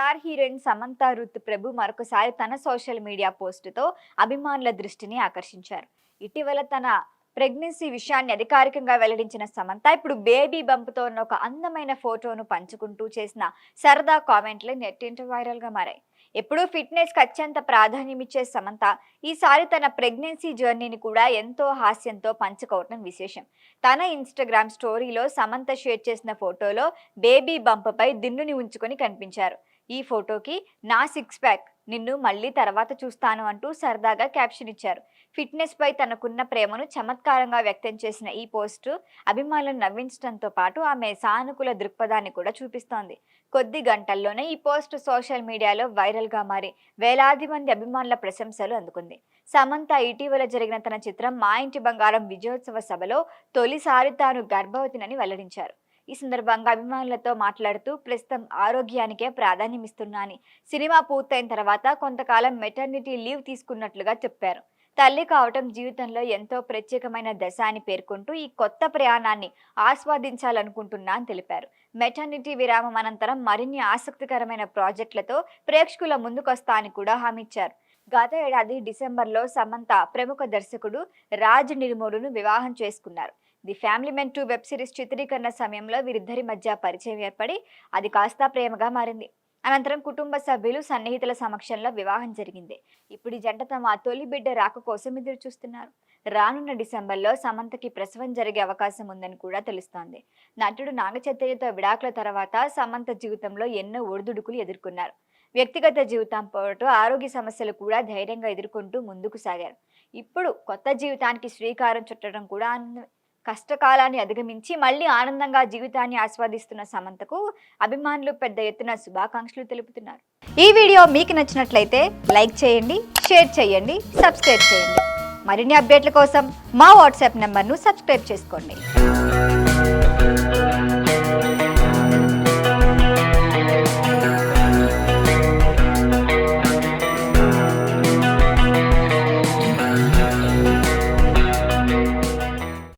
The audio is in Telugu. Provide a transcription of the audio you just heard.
స్టార్ హీరోయిన్ సమంత రుత్ ప్రభు మరొకసారి తన సోషల్ మీడియా పోస్టుతో అభిమానుల దృష్టిని ఆకర్షించారు. ఇటీవల తన ప్రెగ్నెన్సీ విషయాన్ని అధికారికంగా వెల్లడించిన సమంత ఇప్పుడు బేబీ బంప్తో ఉన్న ఒక అందమైన ఫోటోను పంచుకుంటూ చేసిన సరదా కామెంట్లు నెట్టింట వైరల్గా మారాయి. ఎప్పుడూ ఫిట్నెస్కి అత్యంత ప్రాధాన్యమిచ్చే సమంత ఈసారి తన ప్రెగ్నెన్సీ జర్నీని కూడా ఎంతో హాస్యంతో పంచుకోవటం విశేషం. తన ఇన్స్టాగ్రామ్ స్టోరీలో సమంత షేర్ చేసిన ఫోటోలో బేబీ బంప్పై దిన్నుని ఉంచుకొని కనిపించారు. ఈ ఫోటోకి "నా సిక్స్ ప్యాక్, నిన్ను మళ్ళీ తర్వాత చూస్తాను" అంటూ సరదాగా క్యాప్షన్ ఇచ్చారు. ఫిట్నెస్ పై తనకున్న ప్రేమను చమత్కారంగా వ్యక్తం చేసిన ఈ పోస్టు అభిమానులను నవ్వించడంతో పాటు ఆమె సానుకూల దృక్పథాన్ని కూడా చూపిస్తోంది. కొద్ది గంటల్లోనే ఈ పోస్ట్ సోషల్ మీడియాలో వైరల్గా మారి వేలాది మంది అభిమానుల ప్రశంసలు అందుకుంది. సమంత ఇటీవల జరిగిన తన చిత్రం మా ఇంటి బంగారం విజయోత్సవ సభలో తొలిసారి తాను గర్భవతినని వెల్లడించారు. ఈ సందర్భంగా అభిమానులతో మాట్లాడుతూ ప్రస్తుతం ఆరోగ్యానికే ప్రాధాన్యమిస్తున్నా అని, సినిమా పూర్తయిన తర్వాత కొంతకాలం మెటర్నిటీ లీవ్ తీసుకున్నట్లుగా చెప్పారు. తల్లి కావటం జీవితంలో ఎంతో ప్రత్యేకమైన దశ అని పేర్కొంటూ ఈ కొత్త ప్రయాణాన్ని ఆస్వాదించాలనుకుంటున్నా అని తెలిపారు. మెటర్నిటీ విరామం అనంతరం మరిన్ని ఆసక్తికరమైన ప్రాజెక్టులతో ప్రేక్షకుల ముందుకొస్తా అని కూడా హామీ ఇచ్చారు. గత ఏడాది డిసెంబర్లో సమంత ప్రముఖ దర్శకుడు రాజ్ నిర్మోలును వివాహం చేసుకున్నారు. The family men 2 web series చిత్రీకరణ సమయంలో వీరిద్దరి మధ్య పరిచయం ఏర్పడి అది కాస్త ప్రేమగా మారింది. అనంతరం కుటుంబ సభ్యులు, సన్నిహితుల సమక్షంలో వివాహం జరిగింది. ఇప్పుడు ఈ జంట తమ తొలి బిడ్డ రాక కోసం ఎదురు చూస్తున్నారు. రానున్న డిసెంబర్లో సమంతకి ప్రసవం జరిగే అవకాశం ఉందని కూడా తెలుస్తోంది. నటుడు నాగచైతన్యతో విడాకుల తర్వాత సమంత జీవితంలో ఎన్నో ఒడిదుడుకులు ఎదుర్కొన్నారు. వ్యక్తిగత జీవితం పాటు ఆరోగ్య సమస్యలు కూడా ధైర్యంగా ఎదుర్కొంటూ ముందుకు సాగారు. ఇప్పుడు కొత్త జీవితానికి శ్రీకారం చుట్టడం కూడా కష్టకాలాన్ని అధిగమించి మళ్ళీ ఆనందంగా జీవితాన్ని ఆస్వాదిస్తున్న సమంతకు అభిమానులు పెద్ద ఎత్తున శుభాకాంక్షలు తెలుపుతున్నారు. ఈ వీడియో మీకు నచ్చినట్లయితే లైక్ చేయండి, షేర్ చేయండి, సబ్స్క్రైబ్ చేయండి. మరిన్ని అప్డేట్ల కోసం మా వాట్సాప్ నెంబర్ను సబ్స్క్రైబ్ చేసుకోండి.